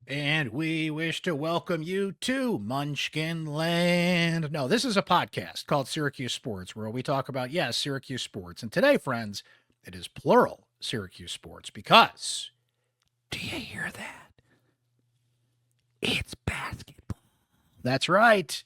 And we wish to welcome you to Munchkin Land. No, this is a podcast called Syracuse Sports where we talk about, yes, Syracuse sports. And today, friends, it is plural Syracuse sports because, do you hear that? It's basketball. That's right.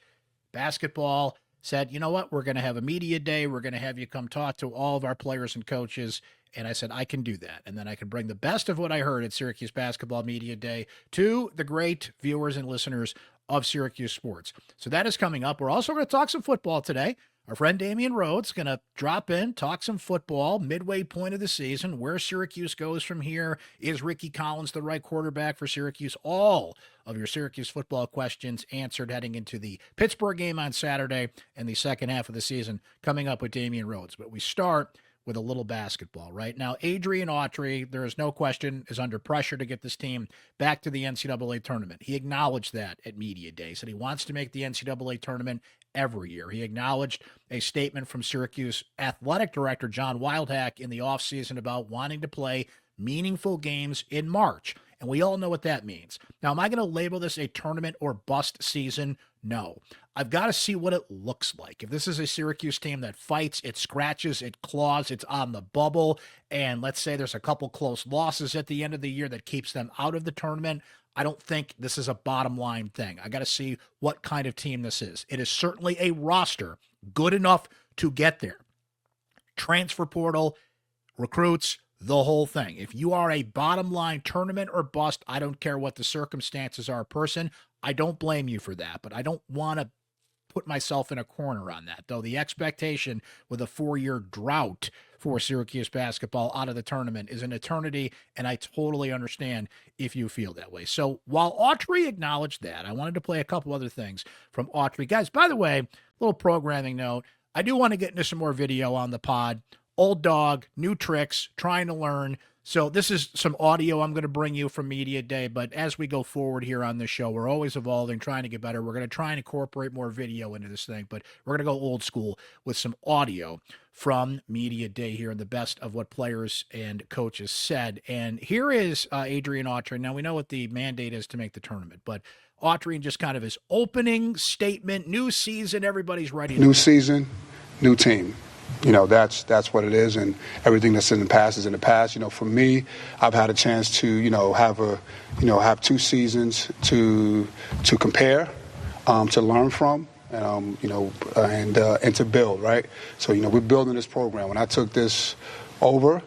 Basketball said, you know what? We're going to have a media day. We're going to have you come talk to all of our players and coaches. And I said, I can do that. And then I can bring the best of what I heard at Syracuse Basketball Media Day to the great viewers and listeners of Syracuse Sports. So that is coming up. We're also going to talk some football today. Our friend Damien Rhodes going to drop in, talk some football, midway point of the season, where Syracuse goes from here. Is Rickie Collins the right quarterback for Syracuse? All of your Syracuse football questions answered heading into the Pittsburgh game on Saturday and the second half of the season coming up with Damien Rhodes. But we start with a little basketball right now. Adrian Autry, there is no question, is under pressure to get this team back to the NCAA tournament. He acknowledged that at Media Day, said he wants to make the NCAA tournament every year. He acknowledged a statement from Syracuse athletic director John Wildhack in the offseason about wanting to play meaningful games in March. And we all know what that means. Now, am I going to label this a tournament or bust season? No. I've got to see what it looks like. If this is a Syracuse team that fights, it scratches, it claws, it's on the bubble, and let's say there's a couple close losses at the end of the year that keeps them out of the tournament, I don't think this is a bottom line thing. I got to see what kind of team this is. It is certainly a roster good enough to get there. Transfer portal, recruits, the whole thing. If you are a bottom line tournament or bust, I don't care what the circumstances are, person. I don't blame you for that, but I don't want to put myself in a corner on that, though. The expectation with a 4-year drought for Syracuse basketball out of the tournament is an eternity, and I totally understand if you feel that way. So while Autry acknowledged that, I wanted to play a couple other things from Autry. Guys, by the way, little programming note, I do want to get into some more video on the pod. Old dog, new tricks, trying to learn. So this is some audio I'm going to bring you from Media Day, but as we go forward here on this show, we're always evolving, trying to get better. We're going to try and incorporate more video into this thing, but we're going to go old school with some audio from Media Day here and the best of what players and coaches said. And here is Adrian Autry. Now, we know what the mandate is to make the tournament, but Autry and just kind of his opening statement, new season, everybody's ready. New season, new team. That's what it is, and everything that's in the past is in the past. For me, I've had a chance to have 2 seasons to compare, to learn from, and to build, right? So we're building this program. When I took this over,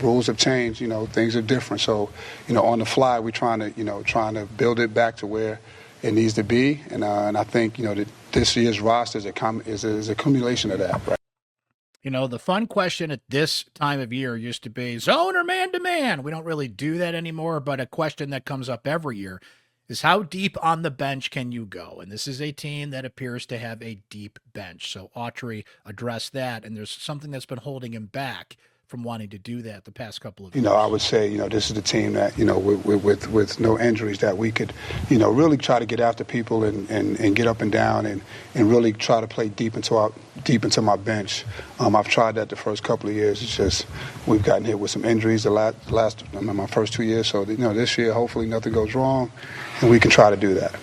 rules have changed, things are different. So on the fly, we're trying to build it back to where it needs to be, and I think that this year's roster is a accumulation of that, right? The fun question at this time of year used to be zone or man-to-man. We don't really do that anymore, but a question that comes up every year is how deep on the bench can you go? And this is a team that appears to have a deep bench. So Autry addressed that, and there's something that's been holding him back from wanting to do that the past couple of years. I would say, this is the team that, with no injuries that we could, really try to get after people and get up and down and really try to play deep into my bench. I've tried that the first couple of years. It's just we've gotten hit with some injuries my first 2 years. So, this year, hopefully nothing goes wrong and we can try to do that.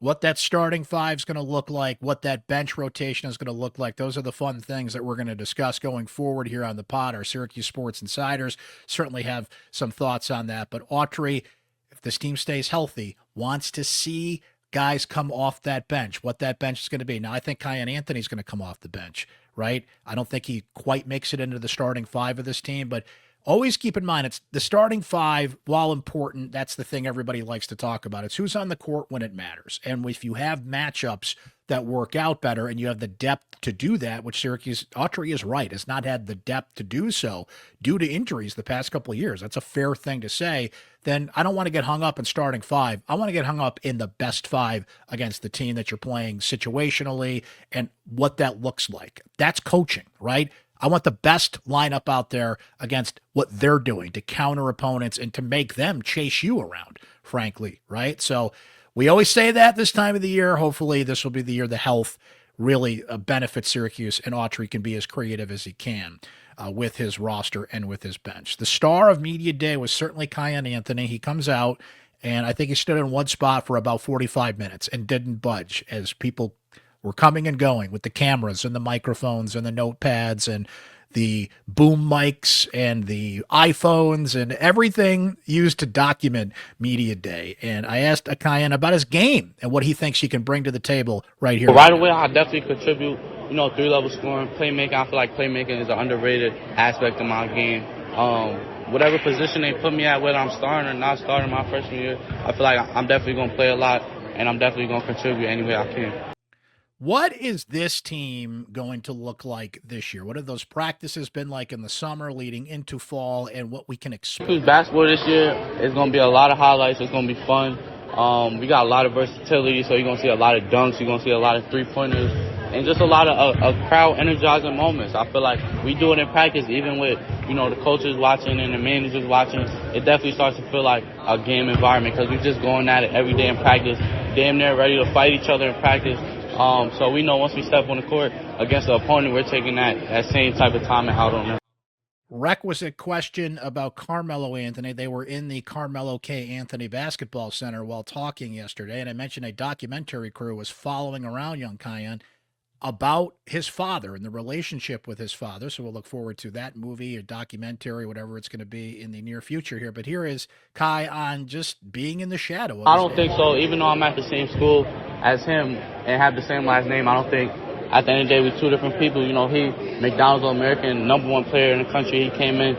What that starting five is going to look like, what that bench rotation is going to look like. Those are the fun things that we're going to discuss going forward here on the pod. Our Syracuse Sports Insiders certainly have some thoughts on that. But Autry, if this team stays healthy, wants to see guys come off that bench, what that bench is going to be. Now, I think Kayen Anthony is going to come off the bench, right? I don't think he quite makes it into the starting five of this team, but always keep in mind, it's the starting five, while important, that's the thing everybody likes to talk about. It's who's on the court when it matters. And if you have matchups that work out better and you have the depth to do that, which Syracuse, Autry is right, has not had the depth to do so due to injuries the past couple of years. That's a fair thing to say. Then I don't want to get hung up in starting five. I want to get hung up in the best five against the team that you're playing situationally and what that looks like. That's coaching, right? I want the best lineup out there against what they're doing to counter opponents and to make them chase you around, frankly, right? So we always say that this time of the year. Hopefully this will be the year the health really benefits Syracuse and Autry can be as creative as he can with his roster and with his bench. The star of Media Day was certainly Kiyan Anthony. He comes out And I think he stood in one spot for about 45 minutes and didn't budge as people were coming and going with the cameras and the microphones and the notepads and the boom mics and the iPhones and everything used to document media day. And I asked Kiyan about his game and what he thinks he can bring to the table right here. Well, right away, I definitely contribute, 3-level scoring, playmaking. I feel like playmaking is an underrated aspect of my game. Whatever position they put me at, whether I'm starting or not starting my freshman year, I feel like I'm definitely going to play a lot, and I'm definitely going to contribute any way I can. What is this team going to look like this year? What have those practices been like in the summer leading into fall, and what we can expect? Basketball this year is going to be a lot of highlights. It's going to be fun. We got a lot of versatility, so you're going to see a lot of dunks. You're going to see a lot of three-pointers, and just a lot of crowd-energizing moments. I feel like we do it in practice, even with, the coaches watching and the managers watching. It definitely starts to feel like a game environment because we're just going at it every day in practice, damn near ready to fight each other in practice. So we know once we step on the court against the opponent, we're taking that same type of time out on them. Requisite question about Carmelo Anthony. They were in the Carmelo K. Anthony Basketball Center while talking yesterday, and I mentioned a documentary crew was following around young Kiyan about his father and the relationship with his father. So we'll look forward to that movie or documentary, whatever it's going to be in the near future here. But here is Kai on just being in the shadow. I don't think so. Even though I'm at the same school as him and have the same last name, I don't think at the end of the day we're two different people. He McDonald's All-American, #1 player in the country. He came in,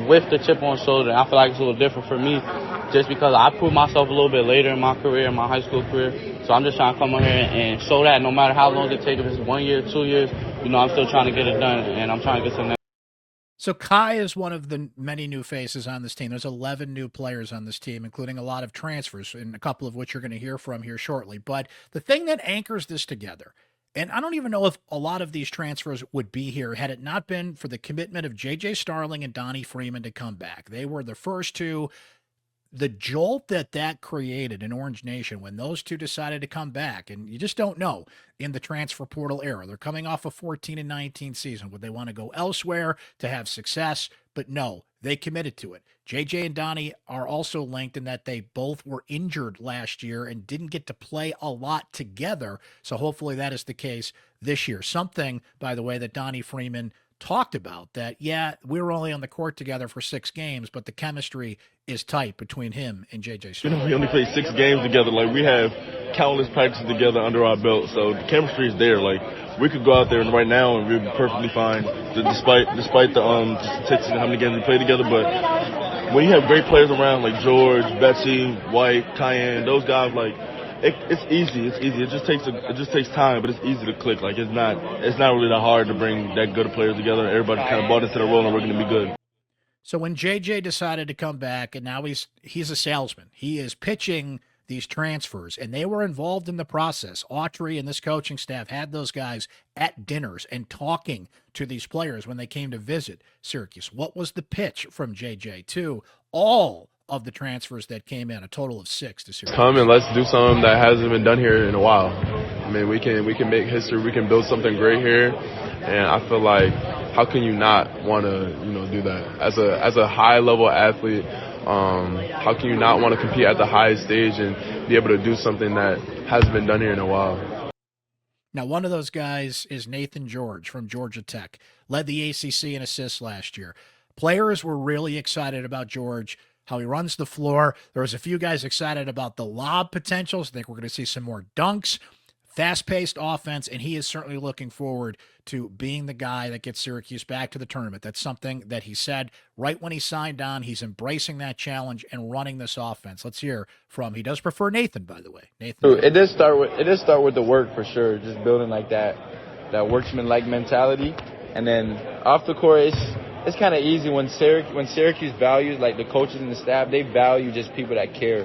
with the chip on his shoulder. I feel like it's a little different for me just because I proved myself a little bit later in my career, in my high school career. So I'm just trying to come on here and show that no matter how long it takes, if it's 1 year, 2 years, I'm still trying to get it done, and I'm trying to get to the next. So Kai is one of the many new faces on this team. There's 11 new players on this team, including a lot of transfers, and a couple of which you're going to hear from here shortly. But the thing that anchors this together, and I don't even know if a lot of these transfers would be here had it not been for the commitment of J.J. Starling and Donnie Freeman to come back. They were the first two. The jolt that created in Orange Nation when those two decided to come back, and you just don't know in the transfer portal era. They're coming off a 14-19 season. Would they want to go elsewhere to have success? But no, they committed to it. JJ and Donnie are also linked in that they both were injured last year and didn't get to play a lot together. So hopefully that is the case this year. Something, by the way, that Donnie Freeman talked about, that, yeah, we were only on the court together for 6 games, but the chemistry is tight between him and J.J. Starling. We only played 6 games together. We have countless practices together under our belt, so the chemistry is there. We could go out there right now and we'd be perfectly fine, despite the statistics and how many games we play together. But when you have great players around like George, Betsy, White, Kayen, those guys, it's easy. It's easy. It just takes time, but it's easy to click. It's not really that hard to bring that good of players together. Everybody kind of bought into the role, and we're going to be good. So when JJ decided to come back, and now he's a salesman, he is pitching these transfers, and they were involved in the process. Autry and this coaching staff had those guys at dinners and talking to these players when they came to visit Syracuse. What was the pitch from JJ to all of the transfers that came in, a total of 6 to Syracuse? Come and let's do something that hasn't been done here in a while. I mean, we can make history. We can build something great here, and I feel like how can you not want to do that as a high level athlete? How can you not want to compete at the highest stage and be able to do something that hasn't been done here in a while? Now, one of those guys is Naithan George from Georgia Tech, led the ACC in assists last year. Players were really excited about George, how he runs the floor. There was a few guys excited about the lob potentials. I think we're going to see some more dunks, fast-paced offense, and he is certainly looking forward to being the guy that gets Syracuse back to the tournament. That's something that he said right when he signed on. He's embracing that challenge and running this offense. Let's hear from, he does prefer Naithan, by the way. Naithan. It does start with the work for sure, just building that worksman-like mentality. And then off the court, it's kind of easy when Syracuse values, the coaches and the staff, they value just people that care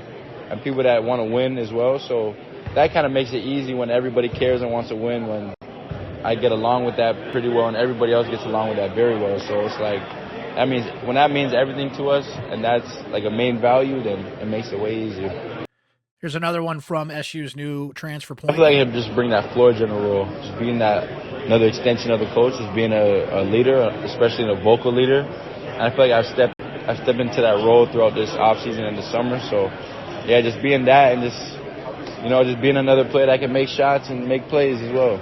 and people that want to win as well. So that kind of makes it easy when everybody cares and wants to win, when I get along with that pretty well and everybody else gets along with that very well. So it's that means everything to us, and that's a main value, then it makes it way easier. Here's another one from SU's new transfer point. I feel like him just bring that floor general role, just being another extension of the coach, just being a leader, especially a vocal leader. And I feel like I've stepped into that role throughout this offseason and the summer, so yeah, just being that and just being another player that can make shots and make plays as well.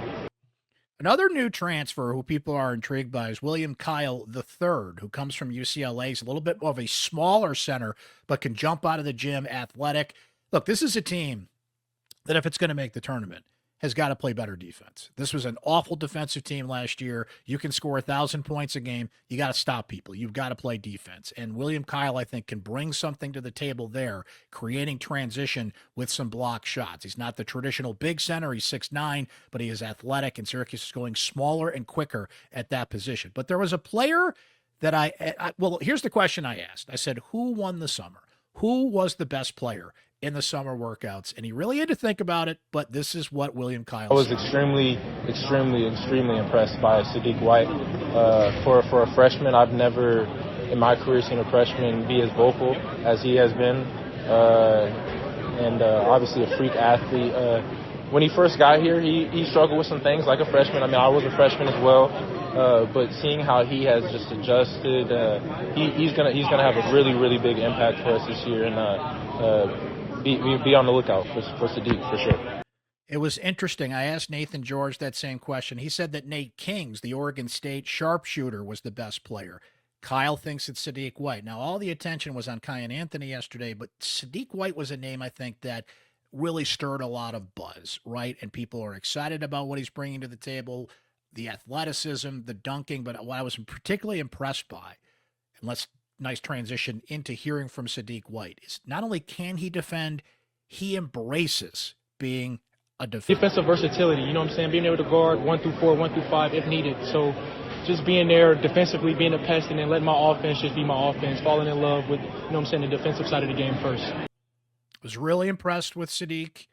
Another new transfer who people are intrigued by is William Kyle III, who comes from UCLA. He's a little bit more of a smaller center, but can jump out of the gym, athletic. Look, this is a team that if it's going to make the tournament, has got to play better defense. This was an awful defensive team last year. You can score 1,000 points a game. You got to stop people. You've got to play defense. And William Kyle, I think, can bring something to the table there, creating transition with some block shots. He's not the traditional big center. He's 6'9", but he is athletic, and Syracuse is going smaller and quicker at that position. But there was a player that well, here's the question I asked. I said, who won the summer? Who was the best player in the summer workouts? And he really had to think about it, but this is what William Kyle said. I was extremely impressed by Sadiq White. For a freshman, I've never in my career seen a freshman be as vocal as he has been, and obviously a freak athlete. When he first got here, he struggled with some things like a freshman. I mean, I was a freshman as well, but seeing how he has just adjusted, he's gonna have a really big impact for us this year, and be on the lookout for Sadiq for sure. It was interesting. I asked Naithan George that same question. He said that Nate Kings, the Oregon State sharpshooter, was the best player. Kyle thinks it's Sadiq White. Now, all the attention was on Kiyan Anthony yesterday, but Sadiq White was a name, I think, that really stirred a lot of buzz, right? And people are excited about what he's bringing to the table, the athleticism, the dunking. But what I was particularly impressed by, and nice transition into hearing from Sadiq White, is not only can he defend, he embraces being a defender. Defensive versatility, you know what I'm saying? Being able to guard 1 through 4, 1 through 5 if needed. So just being there defensively, being a pest, and then letting my offense just be my offense, falling in love with, you know what I'm saying, the defensive side of the game first. Was really impressed with Sadiq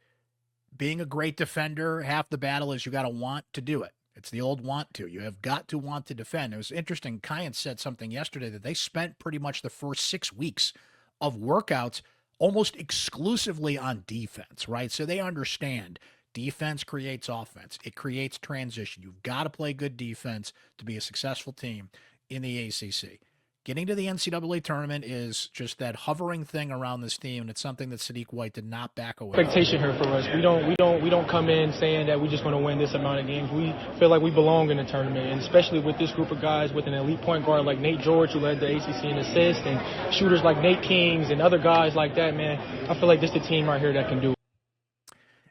being a great defender. Half the battle is you got to want to do it. It's the old want to. You have got to want to defend. It was interesting. Kiyan said something yesterday that they spent pretty much the first 6 weeks of workouts almost exclusively on defense, right? So they understand defense creates offense. It creates transition. You've got to play good defense to be a successful team in the ACC. Getting to the NCAA tournament is just that hovering thing around this team, and it's something that Sadiq White did not back away. Expectation here for us. We don't come in saying that we're just going to win this amount of games. We feel like we belong in the tournament, and especially with this group of guys with an elite point guard like Naithan George, who led the ACC in assists, and shooters like Nate Kings and other guys like that. Man, I feel like this is the team right here that can do it.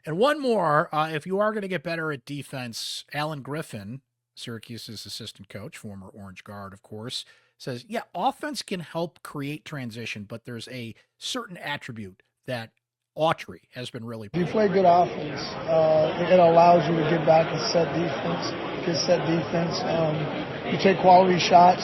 And one more, if you are going to get better at defense, Alan Griffin, Syracuse's assistant coach, former Orange guard, of course, says, yeah, offense can help create transition, but there's a certain attribute that Autry has been really. If you play good offense, it allows you to get back and set defense. You take quality shots.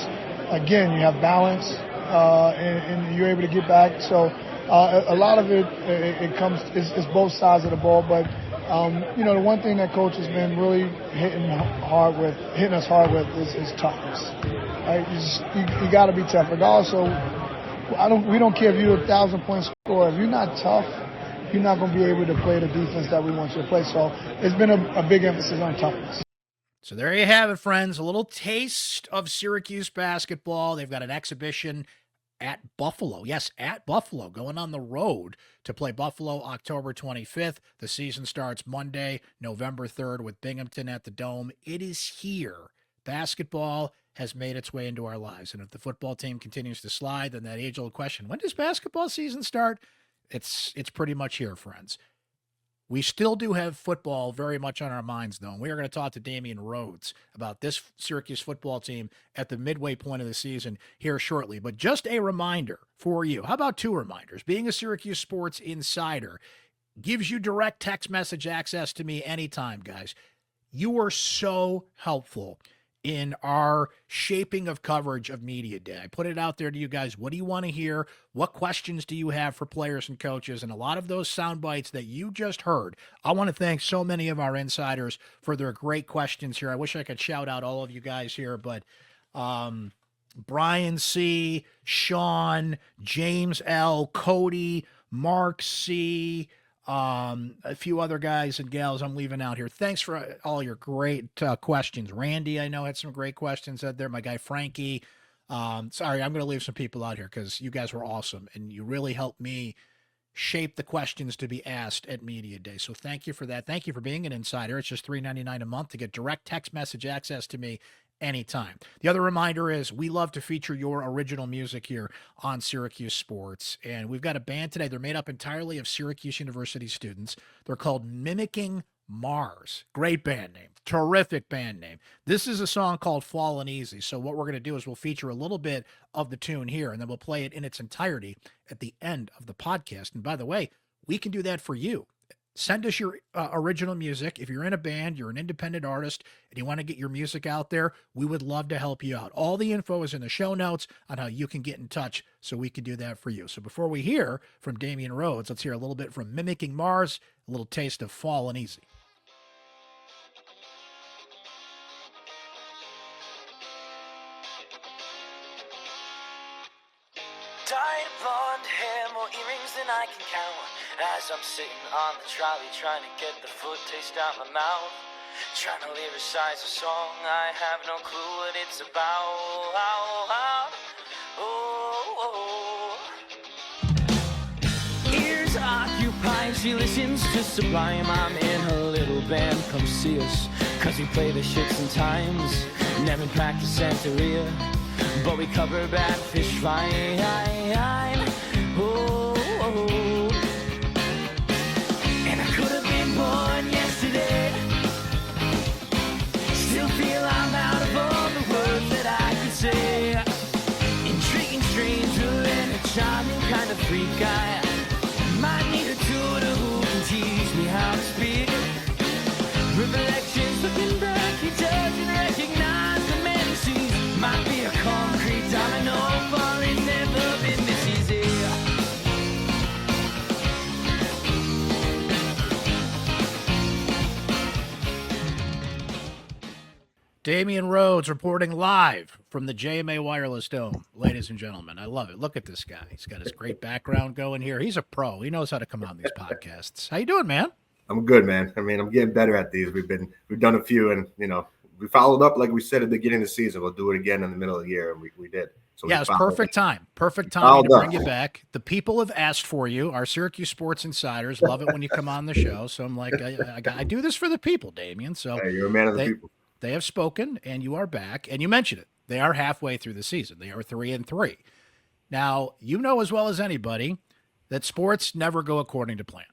Again, you have balance, and you're able to get back. So a lot of it comes is both sides of the ball. But the one thing that coach has been really hitting us hard with is toughness. Right? You got to be tough. Regardless, we don't care if you're a 1,000-point scorer. If you're not tough, you're not going to be able to play the defense that we want you to play. So it's been a big emphasis on toughness. So there you have it, friends. A little taste of Syracuse basketball. They've got an exhibition at Buffalo. Yes, at Buffalo, going on the road to play Buffalo October 25th. The season starts Monday, November 3rd with Binghamton at the Dome. It is here. Basketball has made its way into our lives. And if the football team continues to slide, then that age-old question, when does basketball season start? It's pretty much here, friends. We still do have football very much on our minds, though. And we are going to talk to Damien Rhodes about this Syracuse football team at the midway point of the season here shortly. But just a reminder for you. How about 2 reminders? Being a Syracuse Sports insider gives you direct text message access to me anytime, guys. You are so helpful in our shaping of coverage of Media Day. I put it out there to you guys. What do you want to hear? What questions do you have for players and coaches? And a lot of those sound bites that you just heard. I want to thank so many of our insiders for their great questions here. I wish I could shout out all of you guys here, but Brian C., Sean, James L., Cody, Mark C., a few other guys and gals I'm leaving out here. Thanks for all your great questions. Randy, I know, had some great questions out there. My guy, Frankie. Sorry, I'm going to leave some people out here because you guys were awesome, and you really helped me shape the questions to be asked at Media Day. So thank you for that. Thank you for being an insider. It's just $3.99 a month to get direct text message access to me anytime. The other reminder is we love to feature your original music here on Syracuse Sports. And we've got a band today. They're made up entirely of Syracuse University students. They're called Mimicking Mars. Great band name. Terrific band name. This is a song called Fallen Easy. So what we're going to do is we'll feature a little bit of the tune here, and then we'll play it in its entirety at the end of the podcast. And by the way, we can do that for you. Send us your original music. If you're in a band, you're an independent artist, and you want to get your music out there, we would love to help you out. All the info is in the show notes on how you can get in touch so we can do that for you. So before we hear from Damien Rhodes, let's hear a little bit from Mimicking Mars, a little taste of Fallen Easy. Dyed blonde hair, more earrings than I can count. As I'm sitting on the trolley trying to get the food taste out my mouth. Trying to lyricize a song, I have no clue what it's about. Ears occupied, she listens to Sublime. I'm in her little band, come see us. Cause we play the shits and times. Never practice Santeria, but we cover bad fish fine. And I could have been born yesterday. Still feel I'm out of all the words that I could say. Intriguing stranger and a charming kind of freak. I might need a tutor who can teach me how to speak. Reflections looking back, he doesn't recognize the many scenes. Might be a concrete domino falling, never been this easy. Damien Rhodes reporting live from the JMA Wireless Dome. Ladies and gentlemen, I love it. Look at this guy. He's got his great background going here. He's a pro. He knows how to come on these podcasts. How you doing, man? I'm good, man. I mean, I'm getting better at these. We've done a few, and we followed up like we said at the beginning of the season. We'll do it again in the middle of the year, and we did. So yeah, it's perfect time. Perfect time to bring you back. The people have asked for you. Our Syracuse Sports insiders love it when you come on the show. So I'm like, I do this for the people, Damien. So hey, you're a man of the people. They have spoken, and you are back. And you mentioned it. They are halfway through the season. They are 3-3. Now, you know as well as anybody that sports never go according to plan,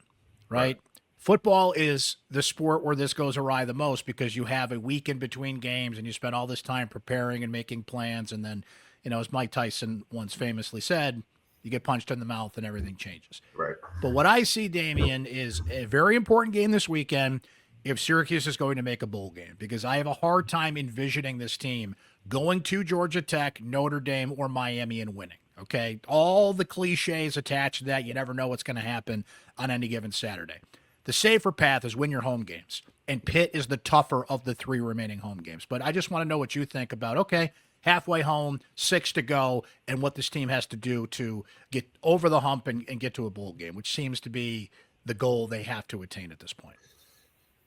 right? Football is the sport where this goes awry the most because you have a week in between games and you spend all this time preparing and making plans. And then, as Mike Tyson once famously said, you get punched in the mouth and everything changes. Right. But what I see, Damien, is a very important game this weekend if Syracuse is going to make a bowl game, because I have a hard time envisioning this team going to Georgia Tech, Notre Dame, or Miami and winning. Okay. All the cliches attached to that. You never know what's going to happen on any given Saturday. The safer path is win your home games, and Pitt is the tougher of the 3 remaining home games. But I just want to know what you think about, okay, halfway home, 6 to go, and what this team has to do to get over the hump and get to a bowl game, which seems to be the goal they have to attain at this point.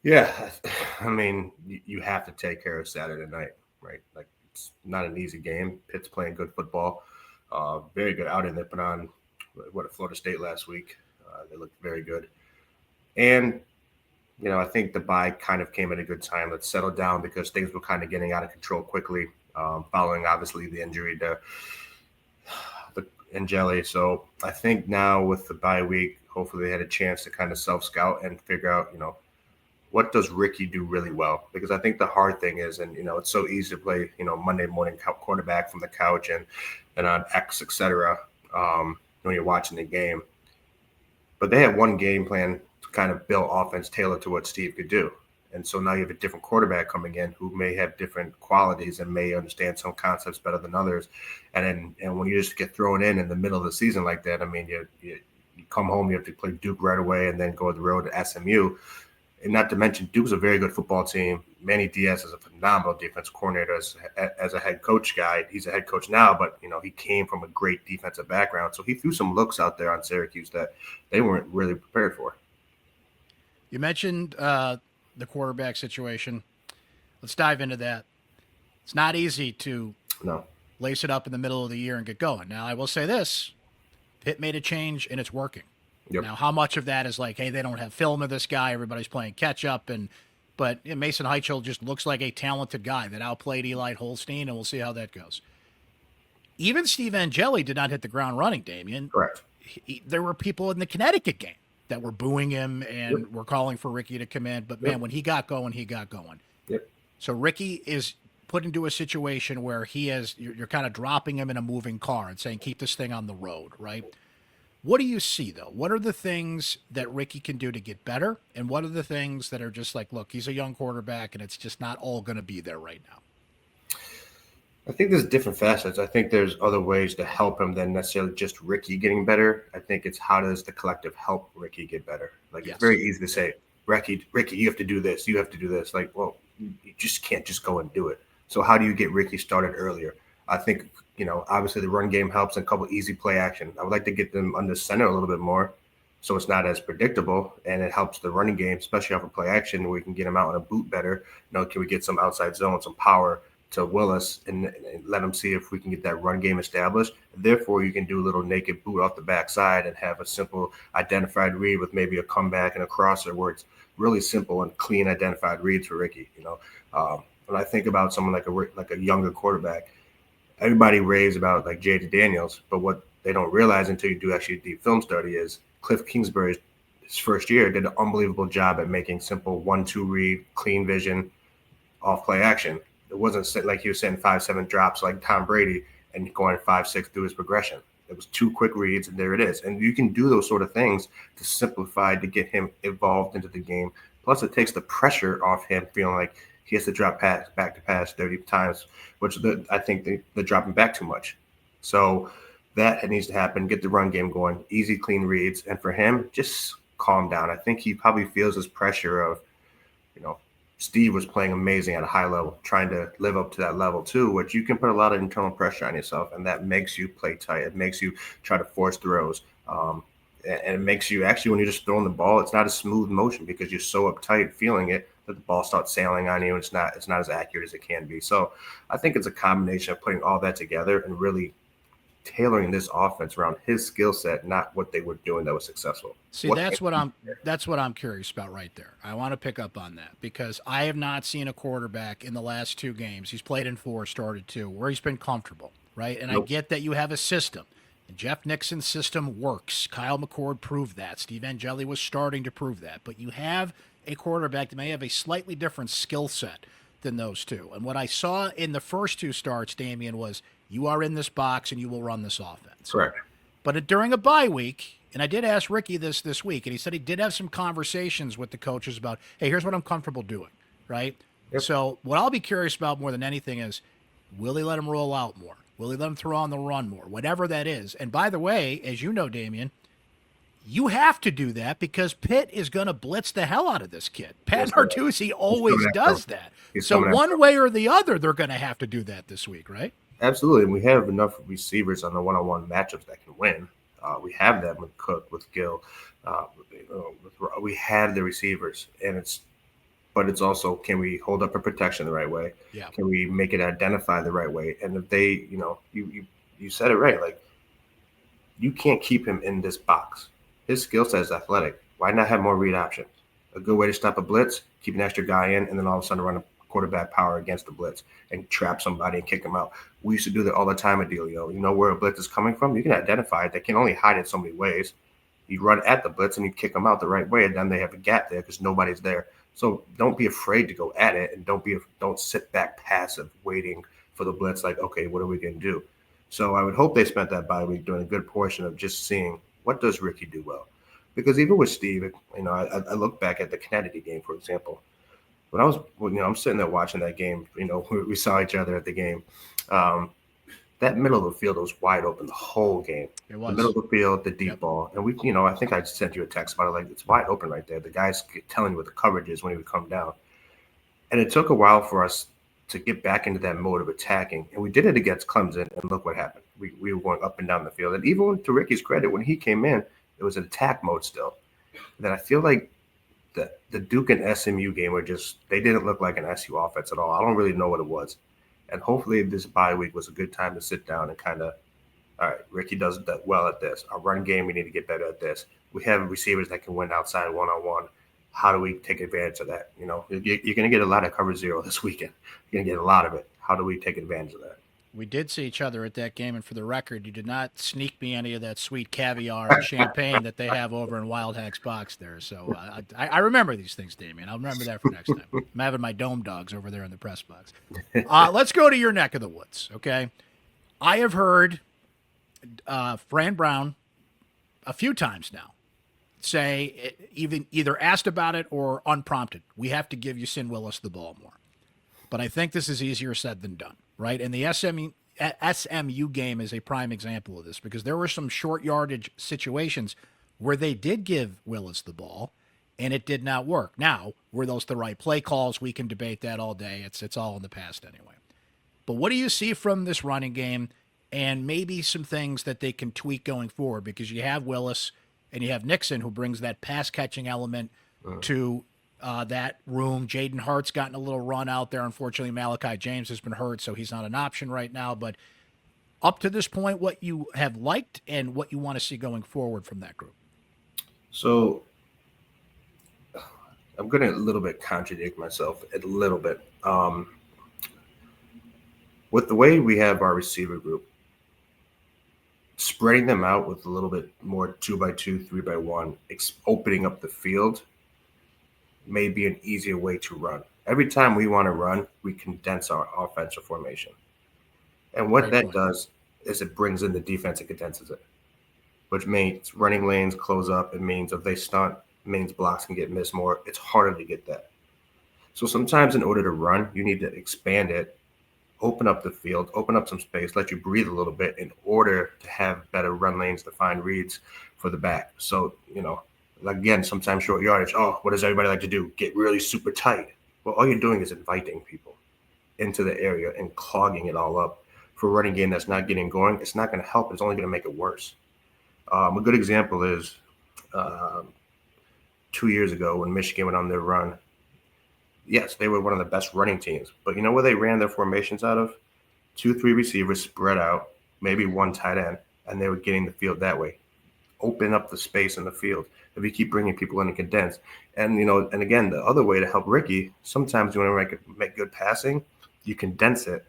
Yeah, I mean, you have to take care of Saturday night, right? Like, it's not an easy game. Pitt's playing good football, very good outing. They put on, at Florida State last week. They looked very good. And, I think the bye kind of came at a good time. Let's settle down because things were kind of getting out of control quickly, following, obviously, the injury to Angeli. So I think now with the bye week, hopefully they had a chance to kind of self-scout and figure out, what does Rickie do really well? Because I think the hard thing is, and, it's so easy to play, Monday morning quarterback from the couch and on X, et cetera, when you're watching the game. But they had one game plan to kind of build offense tailored to what Steve could do. And so now you have a different quarterback coming in who may have different qualities and may understand some concepts better than others. And when you just get thrown in the middle of the season like that, I mean, you come home, you have to play Duke right away and then go to the road to SMU. And not to mention, Duke's a very good football team. Manny Diaz is a phenomenal defense coordinator as a head coach guy. He's a head coach now, but, he came from a great defensive background. So he threw some looks out there on Syracuse that they weren't really prepared for. You mentioned the quarterback situation. Let's dive into that. It's not easy to lace it up in the middle of the year and get going. Now, I will say this. Pitt made a change, and it's working. Yep. Now, how much of that is like, hey, they don't have film of this guy, everybody's playing catch up, but Mason Heichel just looks like a talented guy that outplayed Eli Holstein, and we'll see how that goes. Even Steve Angeli did not hit the ground running, Damien. Correct. There were people in the Connecticut game that were booing him and were calling for Rickie to come in, but man, when he got going, he got going. Yep. So Rickie is put into a situation where you're kind of dropping him in a moving car and saying, keep this thing on the road, right? What do you see, though? What are the things that Rickie can do to get better? And what are the things that are just like, look, he's a young quarterback, and it's just not all going to be there right now? I think there's different facets. I think there's other ways to help him than necessarily just Rickie getting better. I think it's how does the collective help Rickie get better? Like, It's very easy to say, Rickie, you have to do this. You have to do this. Like, well, you just can't just go and do it. So how do you get Rickie started earlier? I think, obviously the run game helps and a couple easy play action. I would like to get them under center a little bit more so it's not as predictable, and it helps the running game, especially off of play action, where we can get them out on a boot better. Can we get some outside zone, some power to Willis and let them see if we can get that run game established. Therefore, you can do a little naked boot off the backside and have a simple identified read with maybe a comeback and a crosser where it's really simple and clean identified reads for Rickie. When I think about someone like a younger quarterback, everybody raves about like Jaden Daniels, but what they don't realize until you do actually a deep film study is Cliff Kingsbury's first year did an unbelievable job at making simple 1-2 read, clean vision, off play action. It wasn't like he was sending 5-7 drops like Tom Brady and going 5-6 through his progression. It was 2 quick reads, and there it is. And you can do those sort of things to simplify, to get him evolved into the game. Plus, it takes the pressure off him feeling like he has to drop back to pass 30 times, which I think they're dropping back too much. So that needs to happen. Get the run game going, easy, clean reads. And for him, just calm down. I think he probably feels this pressure of, Steve was playing amazing at a high level, trying to live up to that level too, which you can put a lot of internal pressure on yourself, and that makes you play tight. It makes you try to force throws. And it makes you actually, when you're just throwing the ball, it's not a smooth motion because you're so uptight feeling it that the ball starts sailing on you, and it's not as accurate as it can be. So I think it's a combination of putting all that together and really tailoring this offense around his skill set, not what they were doing that was successful. See, that's what I'm curious about right there. I want to pick up on that because I have not seen a quarterback in the last 2 games. He's played in 4, started 2, where he's been comfortable, right? And I get that you have a system. And Jeff Nixon's system works. Kyle McCord proved that. Steve Angeli was starting to prove that. But you have a quarterback that may have a slightly different skill set than those 2. And what I saw in the first 2 starts, Damien, was you are in this box and you will run this offense. Correct. But during a bye week, and I did ask Rickie this week, and he said he did have some conversations with the coaches about, hey, here's what I'm comfortable doing, right? Yep. So what I'll be curious about more than anything is, will he let him roll out more? Will he let him throw on the run more? Whatever that is. And by the way, as you know, Damien, you have to do that because Pitt is going to blitz the hell out of this kid. Pat Narduzzi always does that. So one way or the other, they're going to have to do that this week, right? Absolutely. And we have enough receivers on the one-on-one matchups that can win. We have them with Cook, with Gill. We have the receivers, but it's also, can we hold up a protection the right way? Yeah. Can we make it identify the right way? And if they, you said it right. Like, you can't keep him in this box. His skill set is athletic. Why not have more read options? A good way to stop a blitz, keep an extra guy in, and then all of a sudden run a quarterback power against the blitz and trap somebody and kick them out. We used to do that all the time at Delio. You know where a blitz is coming from? You can identify it. They can only hide it so many ways. You run at the blitz and you kick them out the right way, and then they have a gap there because nobody's there. So don't be afraid to go at it, and don't sit back passive waiting for the blitz like, okay, what are we going to do? So I would hope they spent that bye week doing a good portion of just seeing what does Rickie do well. Because even with Steve, I look back at the Connecticut game, for example. When I'm sitting there watching that game, we saw each other at the game. That middle of the field was wide open the whole game. It was. The middle of the field, the deep ball. And I think I sent you a text about it, like, it's wide open right there. The guy's telling you what the coverage is when he would come down. And it took a while for us to get back into that mode of attacking. And we did it against Clemson, and look what happened. We were going up and down the field. And even to Rickie's credit, when he came in, it was an attack mode still. Then I feel like the Duke and SMU game they didn't look like an SU offense at all. I don't really know what it was. And hopefully this bye week was a good time to sit down and kind of, all right, Rickie does that well at this. Our run game, we need to get better at this. we have receivers that can win outside one-on-one. How do we take advantage of that? You know, you're going to get a lot of cover zero this weekend. You're going to get a lot of it. How do we take advantage of that? We did see each other at that game, and for the record, you did not sneak me any of that sweet caviar and champagne that they have over in Wild Hack's box there. So I remember these things, Damien. I'll remember that for next time. I'm having my dome dogs over there in the press box. Let's go to your neck of the woods, okay? I have heard Fran Brown a few times now say, either asked about it or unprompted, we have to give Yasin Willis the ball more. But I think this is easier said than done, right? And the SMU game is a prime example of this, because there were some short yardage situations where they did give Willis the ball, and it did not work. Now, were those the right play calls? We can debate that all day. It's all in the past anyway. But what do you see from this running game, and maybe some things that they can tweak going forward? Because you have Willis and you have Nixon, who brings that pass-catching element to that room. Jaden Hart's gotten a little run out there. Unfortunately, Malachi James has been hurt, so he's not an option right now. But up to this point, what you have liked and what you want to see going forward from that group? So I'm going to a little bit contradict myself a little bit. With the way we have our receiver group, spreading them out with a little bit more 2x2, 3x1, opening up the field may be an easier way to run. Every time we want to run, we condense our offensive formation. And what that does is it brings in the defense and condenses it, which means running lanes close up. It means if they stunt, it means blocks can get missed more. It's harder to get that. So sometimes in order to run, you need to expand it, open up the field, open up some space, let you breathe a little bit in order to have better run lanes to find reads for the back. So, you know, again, sometimes short yardage. Oh, what does everybody like to do? Get really super tight. Well, all you're doing is inviting people into the area and clogging it all up. For a running game that's not getting going, it's not going to help. It's only going to make it worse. A good example is 2 years ago when Michigan went on their run. Yes, they were one of the best running teams. But you know where they ran their formations out of? 2-3 receivers spread out, maybe one tight end, and they were getting the field that way. Open up the space in the field. If you keep bringing people in and condense. And, you know, and again, the other way to help Rickie, sometimes you want to make good passing, you condense it,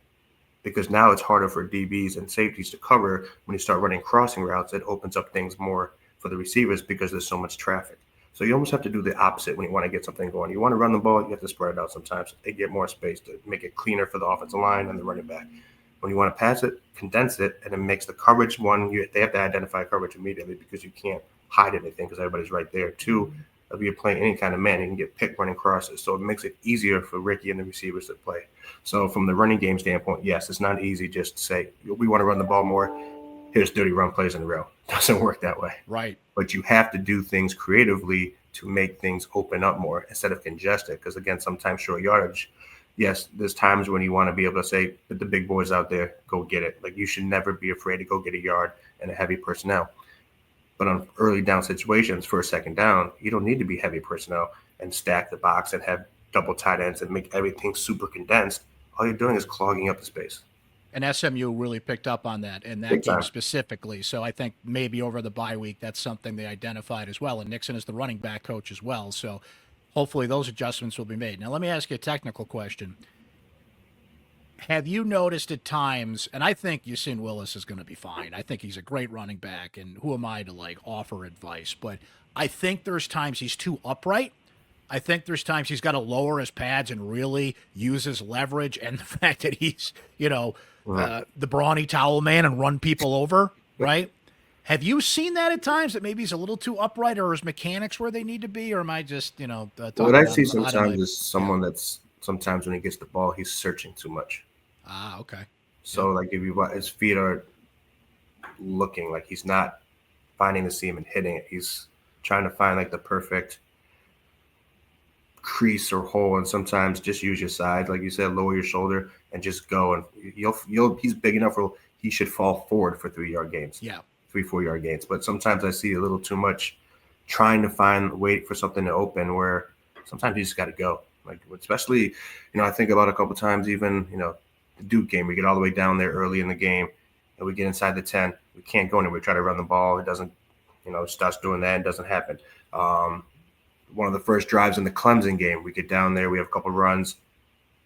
because now it's harder for DBs and safeties to cover. When you start running crossing routes, it opens up things more for the receivers because there's so much traffic. So you almost have to do the opposite when you want to get something going. You want to run the ball, you have to spread it out sometimes. They get more space to make it cleaner for the offensive line and the running back. When you want to pass it, condense it, and it makes the coverage one. They have to identify coverage immediately because you can't hide anything because everybody's right there. Two, if you're playing any kind of man, you can get picked running crosses. So it makes it easier for Rickie and the receivers to play. So from the running game standpoint, yes, it's not easy just to say, we want to run the ball more. Here's 30 run plays in a row. It doesn't work that way. Right. But you have to do things creatively to make things open up more instead of congested. Because, again, sometimes short yardage, yes, there's times when you want to be able to say, put the big boys out there, go get it. Like, you should never be afraid to go get a yard and a heavy personnel. But on early down situations for a second down, you don't need to be heavy personnel and stack the box and have double tight ends and make everything super condensed. All you're doing is clogging up the space. And SMU really picked up on that in that game specifically. So I think maybe over the bye week, that's something they identified as well. And Nixon is the running back coach as well. So hopefully those adjustments will be made. Now, let me ask you a technical question. Have you noticed at times, and I think Yasin Willis is going to be fine. I think he's a great running back, and who am I to, like, offer advice? But I think there's times he's too upright. I think there's times he's got to lower his pads and really use his leverage, and the fact that he's, you know, the brawny towel man and run people over, right? Have you seen that at times, that maybe he's a little too upright, or his mechanics where they need to be, or am I just, you know, what I see sometimes is someone that's sometimes when he gets the ball, he's searching too much. Ah, okay. So, like, if you his feet are looking like he's not finding the seam and hitting it, he's trying to find like the perfect crease or hole, and sometimes just use your side, like you said, lower your shoulder and just go, and he's big enough where he should fall forward for 3-yard gains. Yeah. 3-4 yard gains. But sometimes I see a little too much trying to wait for something to open, where sometimes you just got to go. Like, especially, you know, I think about a couple times, even, you know, the Duke game, we get all the way down there early in the game and we get inside the 10. We can't go anywhere. We try to run the ball. It doesn't starts doing that and doesn't happen. One of the first drives in the Clemson game, we get down there, we have a couple runs.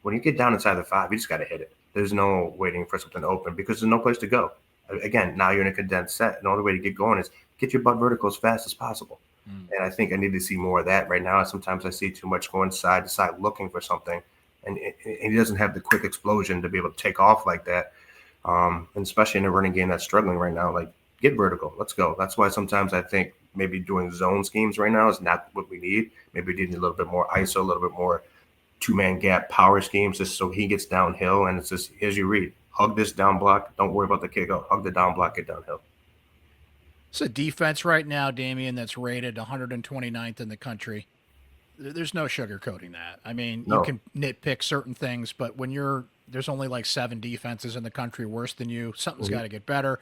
When you get down inside the 5, you just got to hit it. There's no waiting for something to open because there's no place to go. Again, now you're in a condensed set, and the only way to get going is get your butt vertical as fast as possible. And I think I need to see more of that right now. Sometimes I see too much going side to side looking for something, and he doesn't have the quick explosion to be able to take off like that. And especially in a running game that's struggling right now, like get vertical. Let's go. That's why sometimes I think maybe doing zone schemes right now is not what we need. Maybe we need a little bit more ISO, a little bit more two-man gap power schemes just so he gets downhill. And it's just, here's your read. Hug this down block. Don't worry about the kick out. Hug the down block, get downhill. It's a defense right now, Damien, that's rated 129th in the country. There's no sugarcoating that. I mean, No. you can nitpick certain things, but when there's only like 7 defenses in the country worse than you, something's got to get better.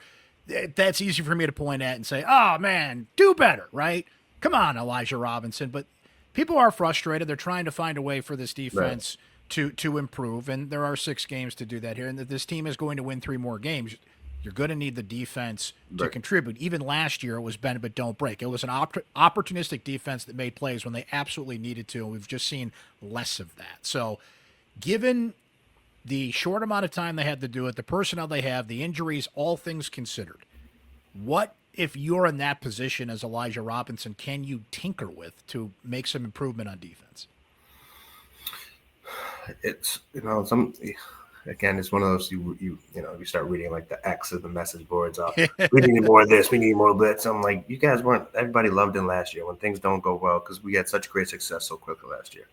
That's easy for me to point at and say, oh, man, do better, right? Come on, Elijah Robinson. But people are frustrated. They're trying to find a way for this defense to improve, and there are 6 games to do that here. And that this team is going to win 3 more games. You're going to need the defense to contribute. Even last year, it was bend but don't break. It was an opportunistic defense that made plays when they absolutely needed to, and we've just seen less of that. So given the short amount of time they had to do it, the personnel they have, the injuries, all things considered, what, if you're in that position as Elijah Robinson, can you tinker with to make some improvement on defense? It's, again, it's one of those you start reading like the X of the message boards off. We need more of this. We need more blitz. I'm like, you guys weren't. Everybody loved it last year when things don't go well because we had such great success so quickly last year.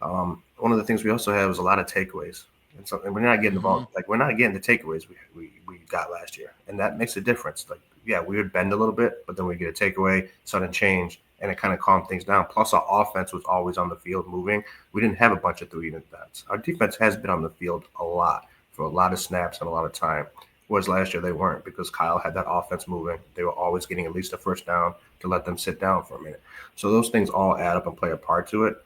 One of the things we also have is a lot of takeaways, and we're not getting involved. Like we're not getting the takeaways we got last year, and that makes a difference. Like we would bend a little bit, but then we get a takeaway, sudden change. And it kind of calmed things down. Plus, our offense was always on the field moving. We didn't have a bunch of 3-unit bats. Our defense has been on the field a lot for a lot of snaps and a lot of time. Whereas last year they weren't because Kyle had that offense moving. They were always getting at least a first down to let them sit down for a minute. So those things all add up and play a part to it.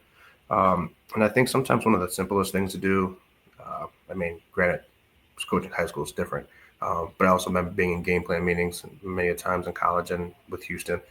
And I think sometimes one of the simplest things to do, granted, coaching high school is different. But I also remember being in game plan meetings many times in college and with Houston.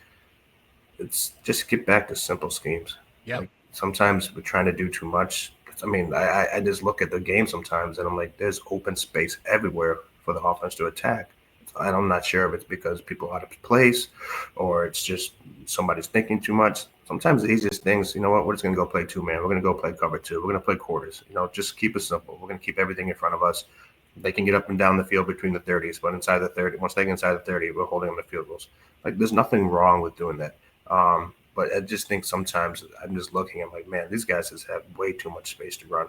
It's just get back to simple schemes. Yeah. Like sometimes we're trying to do too much. I just look at the game sometimes and I'm like, there's open space everywhere for the offense to attack. And I'm not sure if it's because people are out of place or it's just somebody's thinking too much. Sometimes the easiest things, we're just going to go play 2-man. We're going to go play cover 2. We're going to play quarters. Just keep it simple. We're going to keep everything in front of us. They can get up and down the field between the 30s, but inside the 30, once they get inside the 30, we're holding them to field goals. Like there's nothing wrong with doing that. But I just think sometimes I'm just looking, I'm like, man, these guys just have way too much space to run.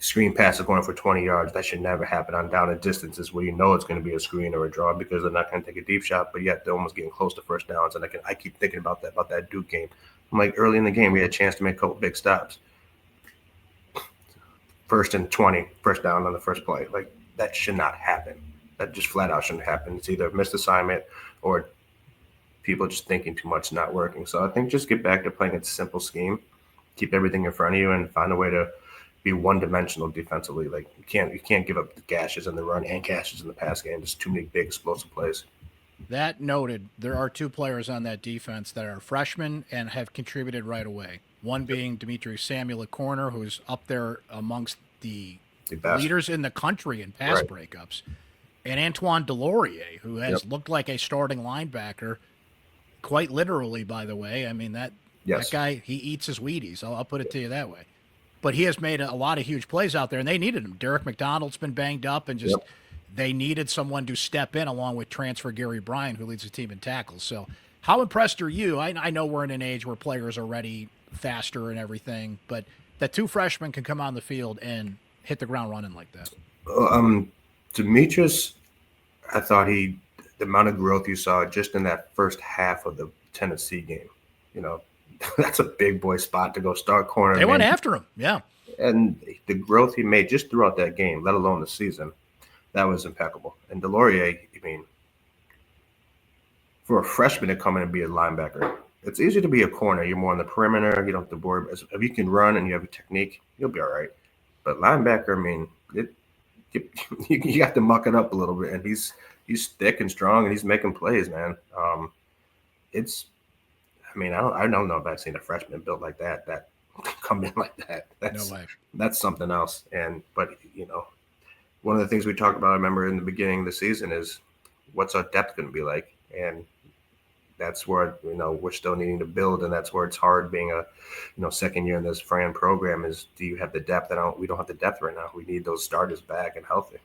Screen passes going for 20 yards. That should never happen on down and distances where it's going to be a screen or a draw because they're not going to take a deep shot, but yet they're almost getting close to first downs. And I keep thinking about that Duke game. I'm like, early in the game, we had a chance to make a couple big stops. 1st and 20, first down on the first play. Like that should not happen. That just flat out shouldn't happen. It's either a missed assignment or people just thinking too much, not working. So I think just get back to playing a simple scheme, keep everything in front of you, and find a way to be one-dimensional defensively. Like you can't give up the gashes in the run and gashes in the pass game. There's too many big explosive plays. That noted, there are 2 players on that defense that are freshmen and have contributed right away. One being Dimitri Samuel at corner, who's up there amongst the leaders in the country in pass breakups, and Antoine Delorier, who has looked like a starting linebacker. Quite literally, by the way. That guy, he eats his Wheaties. I'll put it to you that way. But he has made a lot of huge plays out there, and they needed him. Derek McDonald's been banged up, and they needed someone to step in along with transfer Gary Bryant, who leads the team in tackles. So how impressed are you? I know we're in an age where players are ready faster and everything, but that 2 freshmen can come on the field and hit the ground running like that. Demetrius, I thought the amount of growth you saw just in that first half of the Tennessee game, that's a big boy spot to go start corner. They went after him, yeah. And the growth he made just throughout that game, let alone the season, that was impeccable. And Delorier, for a freshman to come in and be a linebacker, it's easier to be a corner. You're more on the perimeter. You don't have to worry. If you can run and you have a technique, you'll be all right. But linebacker, you have to muck it up a little bit. And he's thick and strong, and he's making plays, man. it's. I mean, I don't know if I've seen a freshman built like that come in like that. No way. That's something else. But one of the things we talked about, I remember in the beginning of the season, is what's our depth going to be like, and that's where we're still needing to build, and that's where it's hard being a second year in this Fran program. Is do you have the depth? We don't have the depth right now. We need those starters back and healthy.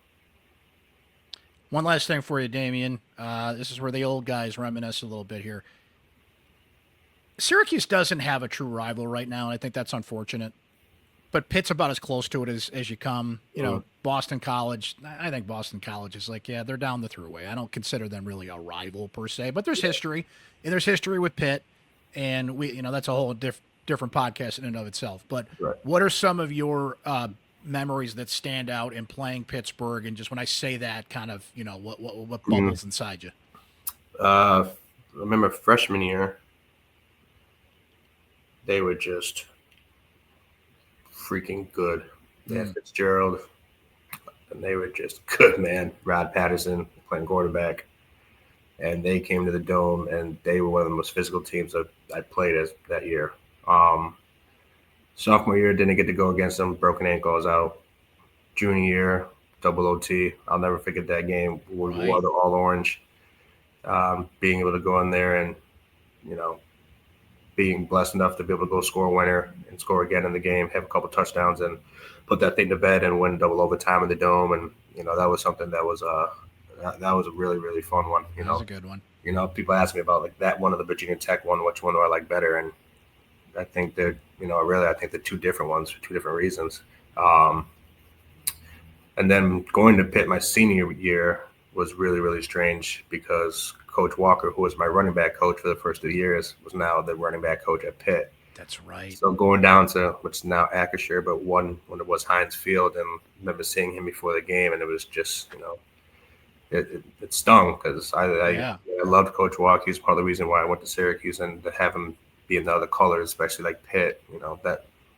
One last thing for you, Damien. This is where the old guys reminisce a little bit here. Syracuse doesn't have a true rival right now, and I think that's unfortunate. But Pitt's about as close to it as you come. Boston College, I think Boston College is like, they're down the thruway. I don't consider them really a rival per se, but there's history, and there's history with Pitt, and that's a whole different podcast in and of itself. But What are some of your memories that stand out in playing Pittsburgh? And just when I say that, kind of, what bubbles inside you? I remember freshman year, they were just freaking good. Fitzgerald, and they were just good, man. Rod Patterson playing quarterback, and they came to the Dome, and they were one of the most physical teams I played as that year. Sophomore year, didn't get to go against them. Broken ankle, I was out. Junior year, double OT. I'll never forget that game. We wore the all orange. Being able to go in there and, being blessed enough to be able to go score a winner and score again in the game, have a couple touchdowns, and put that thing to bed and win double overtime in the Dome. And, that was something that was a really, really fun one. That was a good one. People ask me about like that one of the Virginia Tech one, which one do I like better? And I think they're, I think they're two different ones for two different reasons. And then going to Pitt my senior year was really, really strange because Coach Walker, who was my running back coach for the first 2 years, was now the running back coach at Pitt. That's right. So going down to what's now Acrisure, but when it was Heinz Field, and I remember seeing him before the game, and it was just, it stung because I loved Coach Walker. He was part of the reason why I went to Syracuse, and to have him be in the other colors, especially like Pitt,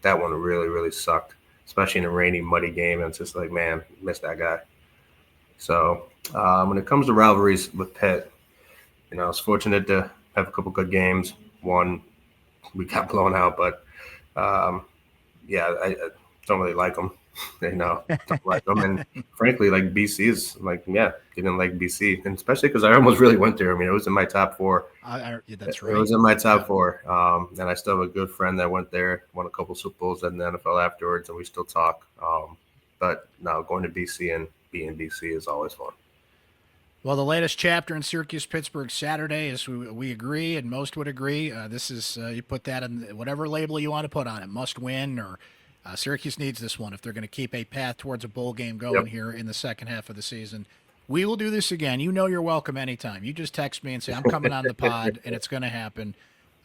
that one really, really sucked, especially in a rainy, muddy game. And it's just like, man, miss that guy. So when it comes to rivalries with Pitt, I was fortunate to have a couple good games. One, we got blown out, but I don't really like them. Don't like them. And frankly, like BC is like, didn't like BC, and especially because I almost really went there. I mean, it was in my top four. That's right. It was in my top four. And I still have a good friend that went there, won a couple Super Bowls in the NFL afterwards, and we still talk. But now going to BC and being BC is always fun. Well, the latest chapter in Syracuse-Pittsburgh Saturday is we agree, and most would agree. This is you put that in whatever label you want to put on it, must win, or Syracuse needs this one if they're going to keep a path towards a bowl game going here in the second half of the season. We will do this again. You're welcome anytime. You just text me and say, I'm coming on the pod, and it's going to happen.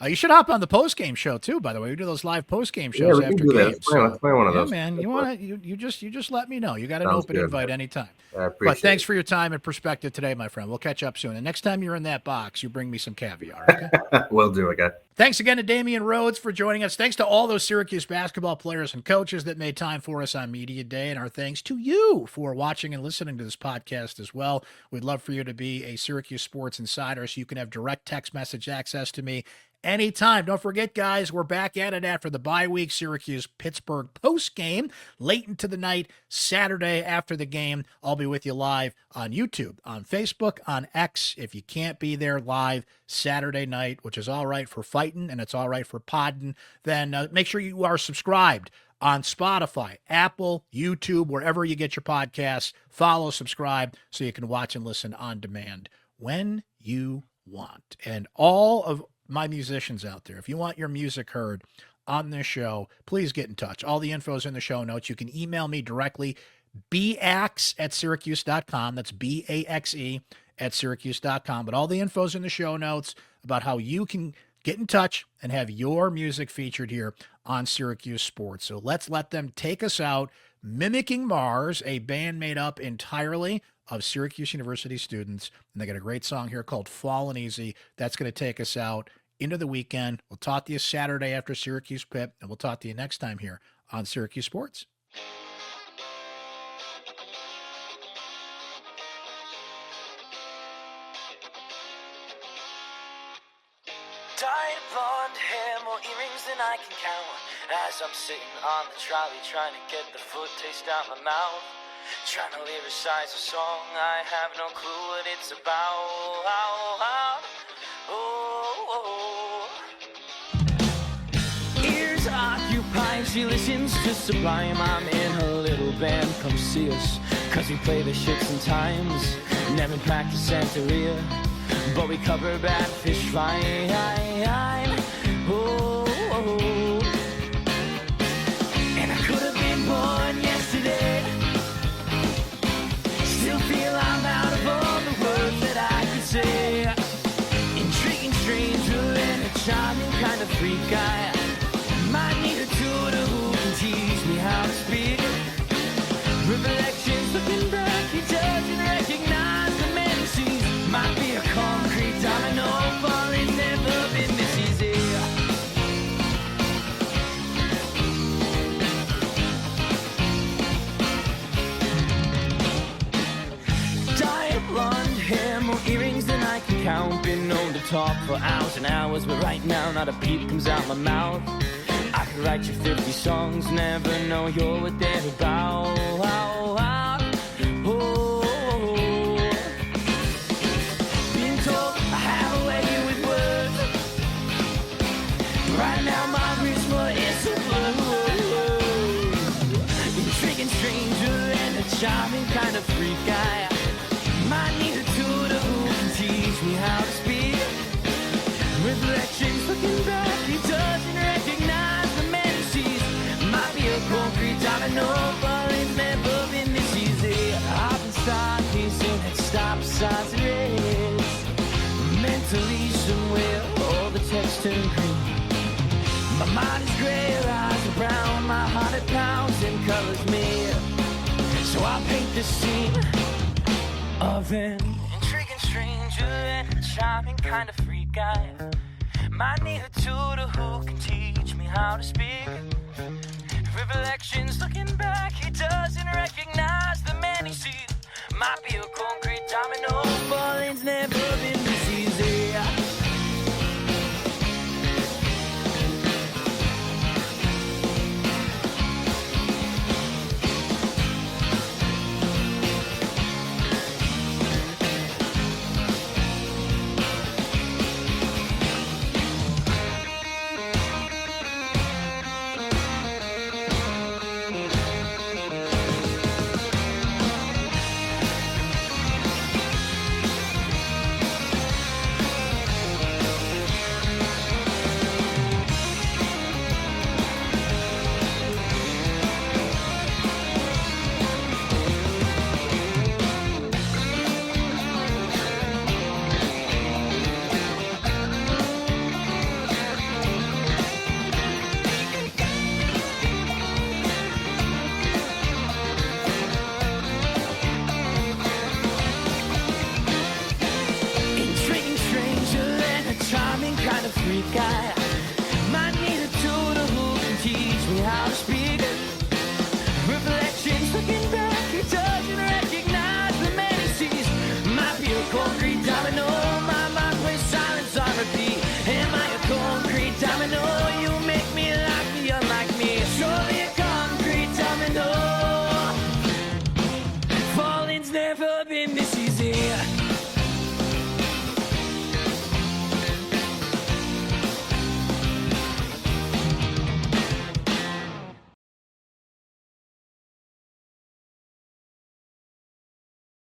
You should hop on the post-game show, too, by the way. We do those live post-game shows after games. Let's play one of those. Man, you just let me know. You got an open invite anytime. I appreciate But thanks for your time and perspective today, my friend. We'll catch up soon. And next time you're in that box, you bring me some caviar, okay? Will do, again. Thanks again to Damien Rhodes for joining us. Thanks to all those Syracuse basketball players and coaches that made time for us on Media Day. And our thanks to you for watching and listening to this podcast as well. We'd love for you to be a Syracuse Sports Insider so you can have direct text message access to me anytime. Don't forget, guys, we're back at it after the bye week. Syracuse-Pittsburgh post-game, late into the night, Saturday after the game. I'll be with you live on YouTube, on Facebook, on X. If you can't be there live Saturday night, which is all right for fighting and it's all right for podding, then make sure you are subscribed on Spotify, Apple, YouTube, wherever you get your podcasts. Follow, subscribe, so you can watch and listen on demand when you want. And all of my musicians out there, if you want your music heard on this show, please get in touch. All the info's in the show notes. You can email me directly, baxe@syracuse.com. That's BAXE at syracuse.com. But all the info's in the show notes about how you can get in touch and have your music featured here on Syracuse Sports. So let's let them take us out. Mimicking Mars, a band made up entirely of Syracuse University students. And they got a great song here called Fallin' Easy. That's going to take us out into the weekend. We'll talk to you Saturday after Syracuse Pitt, and we'll talk to you next time here on Syracuse Sports. blonde hair, more earrings than I can count. As I'm sitting on the trolley trying to get the food taste out my mouth. Trying to lyricize a song, I have no clue what it's about. Ears occupied, she listens to Sublime. I'm in her little band, come see us, cause we play the shits and times. Never practice Santeria, but we cover bad fish fine. And I could have been born yesterday. Still feel I'm out of all the words that I could say. Intriguing stranger and a charming kind of freak. I might need a tutor who can teach me how to speak. Reflections looking back, he doesn't recognize the man he sees. Might be a concrete domino, falling never been this easy. Dyed blonde hair, more earrings than I can count. Been known to talk for hours and hours, but right now not a peep comes out my mouth. I could write you 50 songs, never know you're what they're about. Being told I have a way with words. Right now my wrist is a blur. Intriguing stranger and a charming kind of freak. I might need a tutor who can teach me how to speak. Reflections looking back, he doesn't recognize the man he sees. Might be a concrete domino, but it's never been this easy. I've been stargazing at stop signs and reds. Mentally somewhere, all the text turned green. My mind is gray, her eyes are brown. My heart it pounds and colors me. So I'll paint the scene of an intriguing stranger and a charming kind of freak. I might need a tutor who can teach me how to speak. Reflections looking back, he doesn't recognize the man he sees. Might be a concrete domino, falling's never been this easy. Intriguing stranger and a charming kind of freak. I